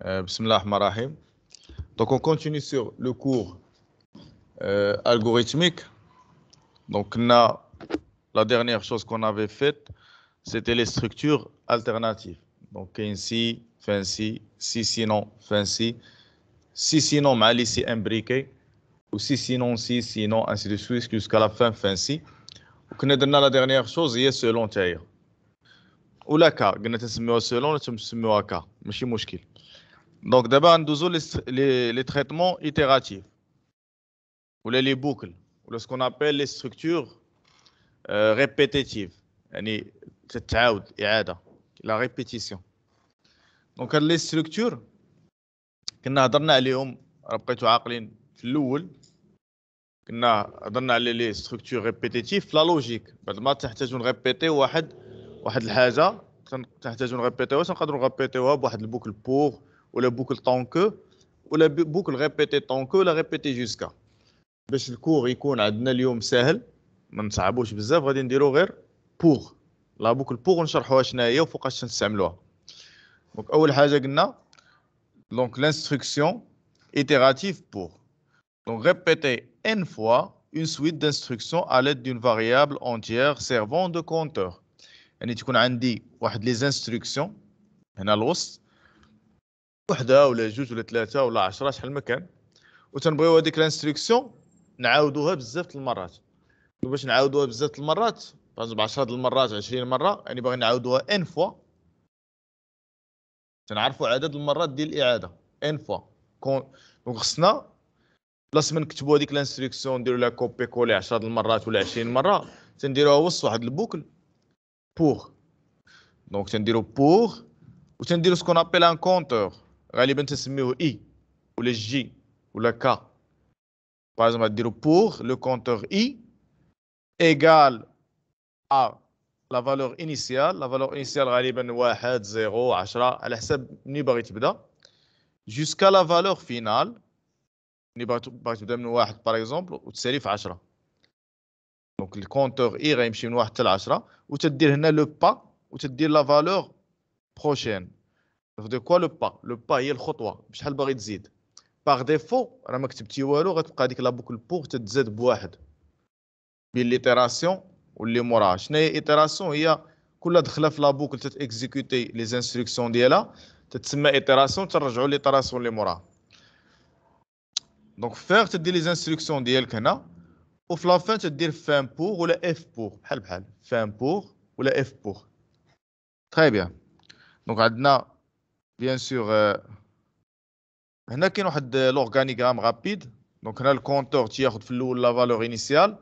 Bismillah ar-Rahman ar-Rahim. Donc on continue sur le cours algorithmique. Donc la dernière chose qu'on avait faite, c'était les structures alternatives. Donc ainsi, fancy, si sinon, fancy, si sinon, mal si imbriqué, ou si sinon, ainsi de suite, jusqu'à la fin, fancy. Donc la dernière chose, c'est selon taille. Ou la cas, on a selon, on a cas, ماشي مشكل. Donc d'abord, nous avons les traitements itératifs, ou les boucles, ou ce qu'on appelle les structures répétitives. يعني تتعاود إعادة la répétition. Donc les structures كنا هضرنا عليهم بقيتوا عاقلين في الأول كنا هضرنا على les structures répétitives في la logique بعد ما تحتاجوا نريبيتيو واحد الحاجة تحتاجوا نريبيتيوها تنقدروا نريبيتيوها بواحد البوكل بوغ ولا بوكل طونكو ولا بوكل ريبيتي طونكو ولا ريبيتي جوسكا. باش الكور يكون عندنا اليوم ساهل ما نصعبوش بزاف غادي نديرو غير بوغ لا بوكل بوغ ونشرحوها شنو هي وفوقاش نستعملوها. دونك اول حاجه قلنا دونك l'instruction itérative pour donc répéter n fois une suite d'instructions à l'aide d'une variable entière servant de compteur. يعني تكون عندي واحد لي انستركسيون هنا الوسط وحده ولا جوج ولا ثلاثه ولا 10 شحال ما كان وتنبغيو هذيك الانستركسيون نعاودوها بزاف المرات. باش نعاودوها بزاف المرات ب 10 المرات 20 مره يعني باغي نعاودوها ان فوا تنعرفوا عدد المرات ديال الاعاده ان فوا دونك خصنا بلاص ما نكتبوا هذيك الانستركسيون نديروا لها كوبي كولي 10 المرات ولا 20 مره تنديروها وسط واحد البوكل بوغ. دونك تنديروا بوغ وتنديروا سكون ابيل ان كونتور غالبا تسميوه اي ولا جي ولا كا. باغ اكزومبل تديروا بوغ لو كونتور اي égal à la valeur initiale. La valeur initiale غالبا 1 0 10 على حسب مني باغي تبدا jusqu'à la valeur finale. مني باغي تبدا من 1 باغ اكزومبل وتسالي في 10. دونك الكونتور اي غيمشي من 1 حتى ل 10 وتدير هنا لو با وتدير لا فالور بروشين. دو كوا لو با هي الخطوه بشحال باغي تزيد. باغ ديفو راه ما كتبتي والو غتبقى هذيك لا بوكل بوغ تتزاد بواحد بين ليتيراسيون واللي موراها. شنو هي ايتيراسيون؟ هي كل دخله في لا بوكل تتيكزيكوتي لي انستركسيون ديالها تتسمى ايتيراسيون ترجعوا ليتيراسيون اللي موراها. دونك فيغ تدير لي انستركسيون ديالك هنا وفي لا فان تدير فان بوغ ولا اف بوغ بحال فان بوغ ولا اف بوغ. تري بيان. دونك عندنا بيان سور هنا كاين واحد لورغانيغرام رابيد. دونك هنا الكونتور تياخذ في الاول لا فالور انيسيال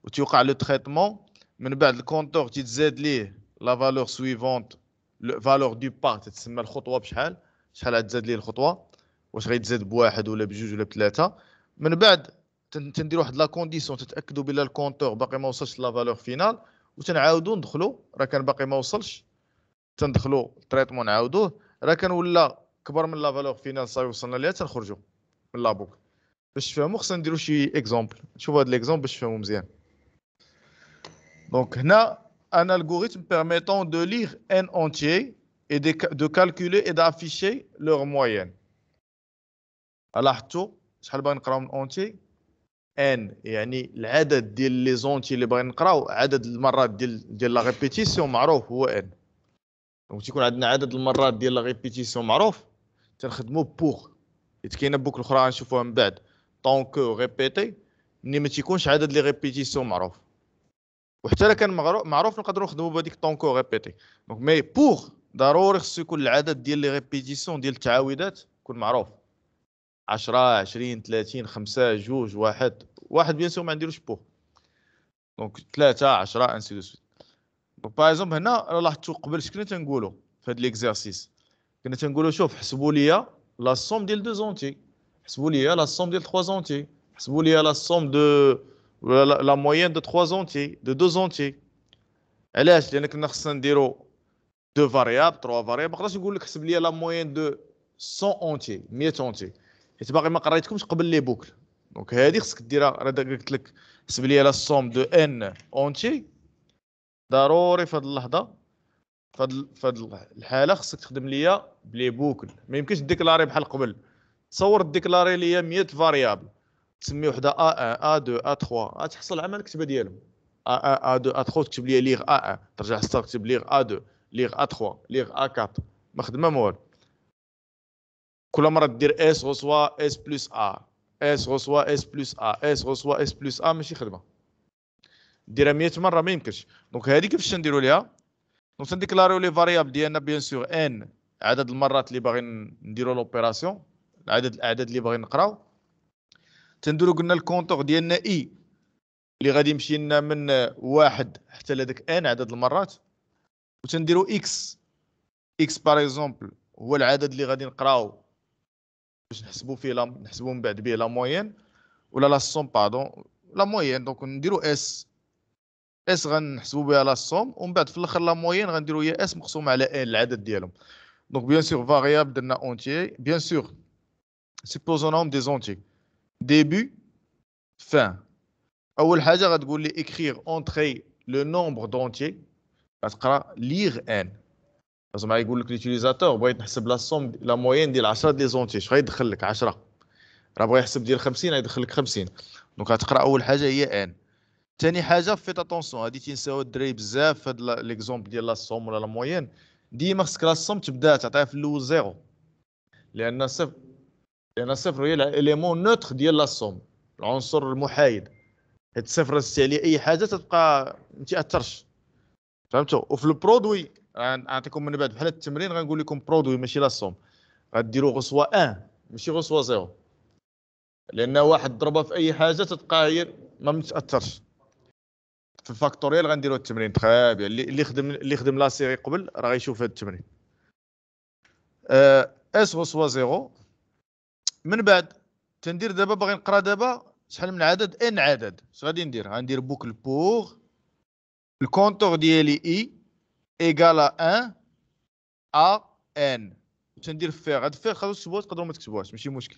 وتوقع لو تريتمون من بعد الكونتور تيتزاد ليه لا فالور سويفونت لو فالور دو با تتسمى الخطوه بشحال غتزاد ليه الخطوه واش غيتزاد بواحد ولا بجوج ولا بثلاثه. من بعد تندير واحد لا كونديسيون تتاكدوا بلا الكونتور باقي ما وصلش لا فالور فينال وتنعاودوا ندخلوا راه كان باقي ما وصلش تندخلوا التريتمون نعاودوه راه كان ولا كبر من لا فالور فينال صافي وصلنا ليها تنخرجوا من لا بوك. باش تفهموا خصنا نديروا شي اكزومبل. شوفوا هذا ليكزومبل باش تفهموا مزيان. Donc, on a un algorithme permettant de lire n entier et de calculer et d'afficher leur moyenne. لاحظتوا شحال باغي نقراو من entier n يعني العدد ديال لي زونتي اللي باغي نقراو عدد المرات ديال لا ريبيتيسيون معروف هو n. دونك تيكون عندنا عدد المرات ديال لا ريبيتيسيون معروف تنخدموا بوغ. حيت كاينه بوكل اخرى غنشوفوها من بعد طونكو ريبيتي ملي ما تيكونش عدد لي ريبيتيسيون معروف وحتى الا كان معروف نقدروا نخدموا بهذيك طونكو ريبيتي. دونك مي بوغ ضروري خصو يكون العدد ديال لي ريبيتيسيون ديال التعاودات يكون معروف 10 20 30 5 2 1 بيان سور ما نديروش بوغ. دونك 3 10 انسي دو سويت. دونك باغ اكزومبل هنا راه لاحظتوا قبل شكون تنقولوا في هذا ليكزارسيس كنا تنقولوا شوف حسبوا لي لا سوم ديال دو زونتي حسبوا لي لا سوم ديال 3 زونتي حسبوا لي لا سوم دو la moyenne de 3 entiers, de 2 entiers. علاش؟ لان كنا خصنا نديرو 2 فاريابل 3 فاريابل. ما نقدرش نقول لك حسب لي لا موين دو 100 اونتي 100 اونتي حيت باقي ما قريتكمش قبل لي بوكل. دونك هذه خصك ديرها راه قلت لك حسب لي لا سوم دو ان اونتي ضروري في هذه اللحظه فهاد الحاله خصك تخدم ليا بلي بوكل، ما يمكنش ديكلاري بحال قبل. تصور ديكلاري ليا 100 فاريابل، تسمي وحده A1 A2 A3، غتحصل على الكتبه ديالهم. A1 A2 A3 تكتب لي ليغ A1، ترجع حتى تكتب ليغ A2 ليغ A3 ليغ A4، ما خدمه ما والو. كل مره دير اس غوسوا اس بلس A، اس غوسوا اس بلس A، اس غوسوا اس بلس A، ماشي خدمه. ديرها 100 مره ما يمكنش. دونك هذه كيفاش نديروا ليها؟ دونك تنديكلاريو لي فاريابل ديالنا بيان سور ان عدد المرات اللي باغي نديروا لوبيراسيون، عدد الاعداد اللي باغي نقراو. تنديروا قلنا الكونتور ديالنا اي اللي غادي يمشي لنا من واحد حتى لهذاك ان عدد المرات. وتنديروا اكس، اكس باغ اكزومبل هو العدد اللي غادي نقراو باش نحسبوا فيه نحسبوا من بعد به لا موين ولا لا سوم باردون لا موين. دونك نديروا اس، اس غنحسبوا بها لا سوم، ومن بعد في الاخر لا موين غنديروا هي اس مقسوم على ان العدد ديالهم. دونك بيان سور فاريابل درنا اونتيي، بيان سور سيبوزونهم دي زونتي ديبي فان. اول حاجه غتقول لي écrire entrer le nombre d'entiers، غتقرا ليغ ان. لازم يقول لك ليوتيليزاتور بغيت نحسب لا سوم لا موين ديال 10 دي زونتي، اش غيدخل لك 10؟ راه بغى يحسب ديال 50 غيدخل لك 50. دونك غتقرا اول حاجه هي ان. ثاني حاجه فيت اتونسيون، هادي تينساو الدراري بزاف في هاد ليكزومبل ديال لا سوم ولا لا موين. ديما خصك لا سوم تبدا تعطيها في الاول زيرو، لان صفر، لان صفر هي الاليمون نوتر ديال لا سوم، العنصر المحايد. هاد الصفر زدتي عليه اي حاجه تتبقى ما تاثرش، فهمتوا؟ وفي البرودوي نعطيكم من بعد بحال التمرين غنقول لكم برودوي ماشي لا سوم، غديروا غصوه 1 ماشي غصوه 0، لان واحد ضربه في اي حاجه تتبقى هي ما متاثرش. في الفاكتوريال غنديروا التمرين تخي بيان، اللي خدم لا سيري قبل راه غيشوف هذا التمرين. اس غصوه 0. من بعد تندير دابا باغي نقرا دابا شحال من عدد ان عدد. اش غادي ندير؟ غندير بوكل بوغ الكونتور ديالي اي ايكالا 1 ا ان. تندير فيغ، هاد فيغ تقدروا تكتبوها تقدروا ما تكتبوهاش ماشي مشكل،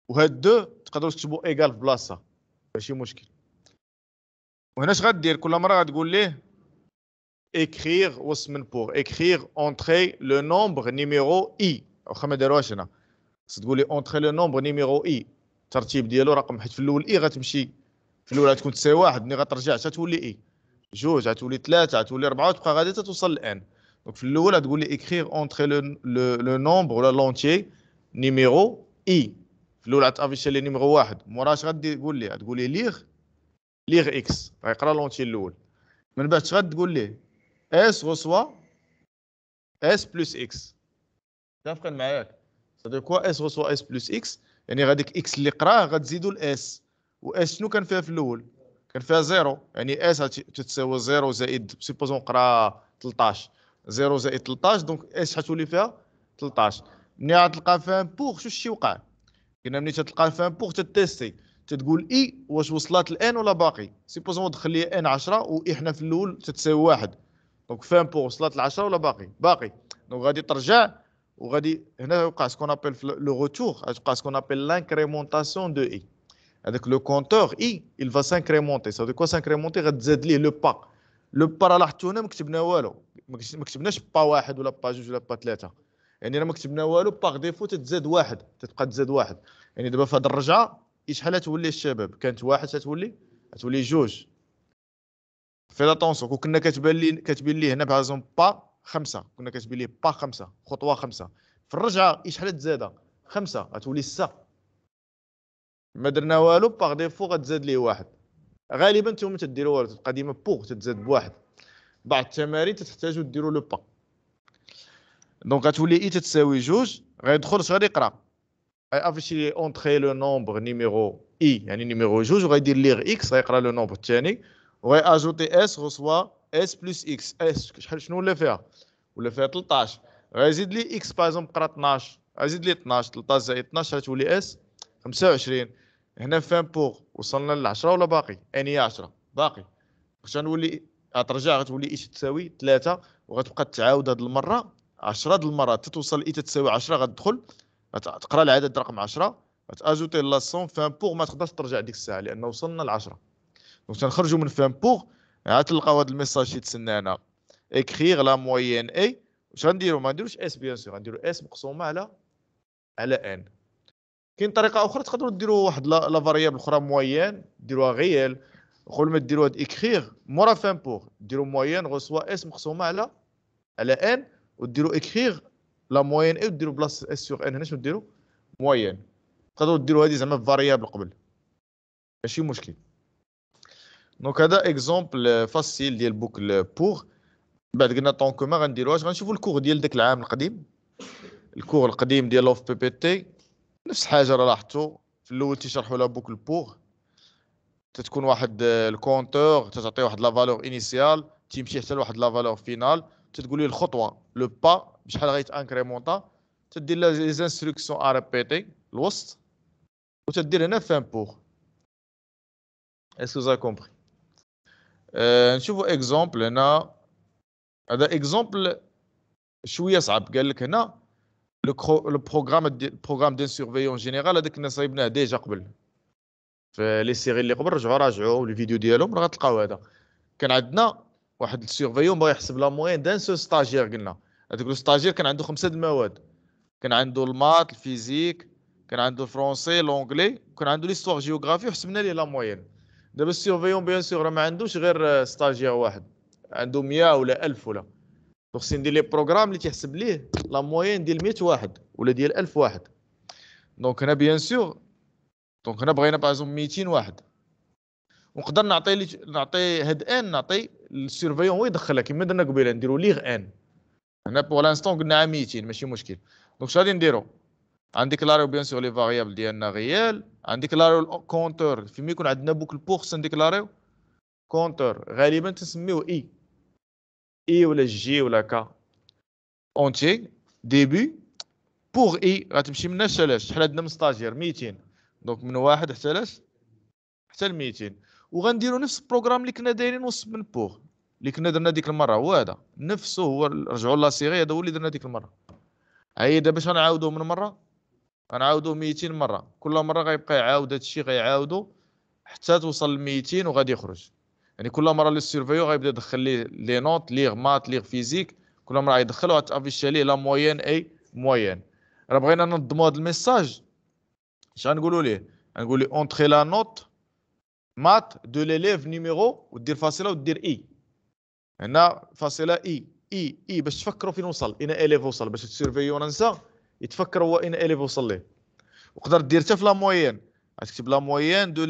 وهاد دو تقدروا تكتبوا ايكال في بلاصه ماشي مشكل. وهنا اش غدير؟ كل مره غتقول ليه écrire واسم بوغ écrire entrer le nombre numéro i، واخا ما داروهاش هنا تقول لي entrer le nombre numéro i، الترتيب ديالو رقم، حيت في الاول اي غتمشي في الاول غتكون تساوي واحد، ملي غترجع تولي اي، جوج غتولي ثلاثه غتولي اربعه، وتبقى غادي توصل لان. دونك في الاول غتقول لي écrire entrer le nombre ولا l'entier numéro i. في الاول غتافيشي لي نيميرو واحد، مورا اش غادي تقول لي؟ غتقول لي ليغ اكس، غيقرا لونتي الاول. من بعد اش غتقول ليه؟ اس غوسوا اس بلس اكس. متفقين معايا؟ صدق كوا اس غوسوا اس بلس اكس، يعني غاديك اكس اللي قراه غتزيدوا الاس. واس شنو كان فيها في الاول؟ كان فيها زيرو، يعني اس تتساوي زيرو زائد سيبوزون قرا 13، زيرو زائد 13، دونك اس حتولي فيها 13. ملي غتلقى فان بوغ شو الشيء وقع؟ كنا ملي تلقى فان بوغ تتيستي، تتقول اي واش وصلت الان ولا باقي. سيبوزون دخل لي ان 10 واي حنا في الاول تتساوي واحد، دونك فان بوغ وصلت ل 10 ولا باقي. دونك غادي ترجع، وغادي هنا يوقع سكون ابل لو روتور، غتوقع سكون ابل لانكريمونطاسيون دو اي. هذاك لو كونتور اي il va s'incrémenter. ça veut dire quoi s'incrémenter؟ غتزاد ليه لو با. لو با راه لاحظتوا هنا ما كتبنا والو، ما كتبناش با واحد ولا با جوج ولا با ثلاثه، يعني راه ما كتبنا والو. باغ ديفو تتزاد واحد، تتبقى تزاد واحد. يعني دابا في هذه الرجعه شحال تولي الشباب؟ كانت واحد تولي جوج. في اتونسيون كنا كاتبين ليه هنا بازون با خمسه، كنا كاتبين ليه با خمسه، خطوه خمسه. في الرجعه شحال تزاد؟ خمسه، غتولي سته. ما درنا والو، باغ ديفو غتزاد ليه واحد. غالبا نتوما تديروا والو، تبقى ديما بوغ تتزاد بواحد. بعض التمارين تحتاجوا ديروا لو با. دونك غتولي اي تتساوي جوج، غيدخل اش غادي يقرا؟ افيشي اونتري لو نومبر نيميرو اي، يعني نيميرو جوج، وغيدير ليغ اكس، غيقرا لو نومبر الثاني، وغي اجوتي اس غوسوا اس بلس اكس. اس شحال شنو ولا فيها؟ ولا فيها 13. غيزيد لي اكس باغ اكزومبل قرا 12، غيزيد لي 12، 13 زائد 12 غتولي اس 25. هنا فان بوغ وصلنا ل 10 ولا باقي؟ اني 10 باقي. باش غنولي غترجع غتولي اي تساوي 3، وغتبقى تعاود هاد المره 10 د المرات تتوصل اي تساوي 10. غتدخل غتقرا العدد رقم 10، غتاجوتي لاسون فان بوغ، ما تقدرش ترجع ديك الساعه لان وصلنا ل 10. دونك تنخرجوا من فان بوغ، عاد تلقاو هذا الميساج تيتسنانا écrire la moyenne A. واش غنديروا؟ ما نديروش اس بيان سور، غنديروا اس مقسومه على ان. كاين طريقه اخرى تقدروا ديروا واحد لا فاريابل اخرى موين، ديروها غيال، قبل ما ديروها اكريغ مورا فان بور ديروا موين غوسوا اس مقسومه على ان، وديروا اكريغ لا موين اي وديروا بلاص اس سور ان هنا شنو ديروا موين. تقدروا ديروا هذه زعما فاريابل قبل، ماشي مشكل. دونك هذا اكزومبل فاسيل ديال بوكل بور. بعد قلنا طون كوما غنديروهاش، غنشوفوا الكور ديال داك العام القديم، الكور القديم ديال لوف بي بي تي نفس الحاجه. راه لاحظتوا في الاول تيشرحوا لا بوكل بور، تتكون واحد الكونتور، تعطي واحد لا فالور انيسيال تيمشي حتى لواحد لا فالور فينال، تتقول لي الخطوه لو با بشحال غيتانكريمونطا، تدير لي زانستركسيون ا ريبيتي الوسط، وتدير هنا فان بور. اسكو زا كومبري؟ نشوفوا اكزومبل هنا. هذا اكزومبل شويه صعب. قال لك هنا لو بروغرام دين سورفيون جينيرال، هذاك كنا صايبناه ديجا قبل في لي سيري اللي قبل، رجعوا راجعوا لي فيديو ديالهم راه غتلقاو. هذا كان عندنا واحد السورفيون بغى يحسب لا موين دان سو ستاجير. قلنا هذاك لو ستاجير كان عنده 5 المواد، كان عنده المات، الفيزيك، كان عنده الفرونسي، لونجلي، كان عنده ليستوار جيوغرافي، وحسبنا ليه لا موين. دابا السورفيون بيان سور راه ما عندوش غير ستاجير واحد، عنده 100 ولا 1000 ولا. دونك خصني ندير لي بروغرام اللي تيحسب ليه لا موين ديال 100 واحد ولا ديال 1000 واحد. دونك هنا بيان سور، دونك هنا بغينا باغ اكزومبل 200 واحد، ونقدر نعطي هاد ان، نعطي السيرفيون هو يدخلها كما درنا قبيله، نديرو ليغ ان. هنا بور لانستون قلنا 200 ماشي مشكل. دونك اش غادي نديرو؟ غنديكلاريو بيان سور لي فاريابل ديالنا غيال، غنديكلاريو الكونتور. فيما يكون عندنا بوكل بور خصنا نديكلاريو كونتور، غالبا تنسميوه اي ولا جي ولا كا اونتي ديبي. بوغ اي غتمشي من اش لاش؟ شحال عندنا من ستاجير؟ 200. دونك من واحد حتى لاش؟ حتى ل 200. وغنديروا نفس البروغرام اللي كنا دايرين وسط من بوغ، اللي كنا درنا ديك المره، هو هذا نفسه، هو رجعوا لا سيري، هذا هو اللي درنا ديك المره. هيا دابا باش غنعاودوه من مره، غنعاودوه 200 مره، كل مره غيبقى يعاود هذا الشيء، غيعاودو حتى توصل ل 200 وغادي يخرج. يعني كل مره لي سيرفيو غيبدا يدخل لي نوت، ليغ مات، ليغ فيزيك، كل مره غيدخلوا غتافيشي عليه لا موين اي موين. راه بغينا ننظموا هذا الميساج، اش غنقولوا ليه؟ غنقول ليه اونتري لا نوت مات دو ليليف نيميرو، ودير فاصله ودير اي. هنا فاصله اي باش تفكروا فين وصل، اين اليف وصل، باش السيرفيو ننسى يتفكر هو اين اليف وصل ليه. وقدر دير حتى في لا موين، غتكتب لا موين دو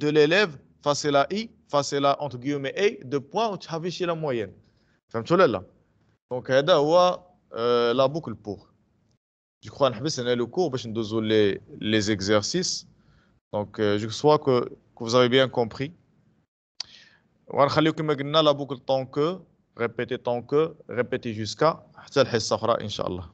ليليف فاصله اي فاصله اونتر كيومي اي دو بوين، وتحافيشي لا موين. فهمتوا ولا لا؟ دونك هذا هو لا بوكل بور. جو كخوا نحبس هنا لو كور باش ندوزو لي زيكزارسيس. دونك جو سوا كو vous avez bien compris. وغنخليو كما قلنا لا بوكل طون كو، ريبيتي طون كو، ريبيتي جوسكا حتى الحصه اخرى ان شاء الله.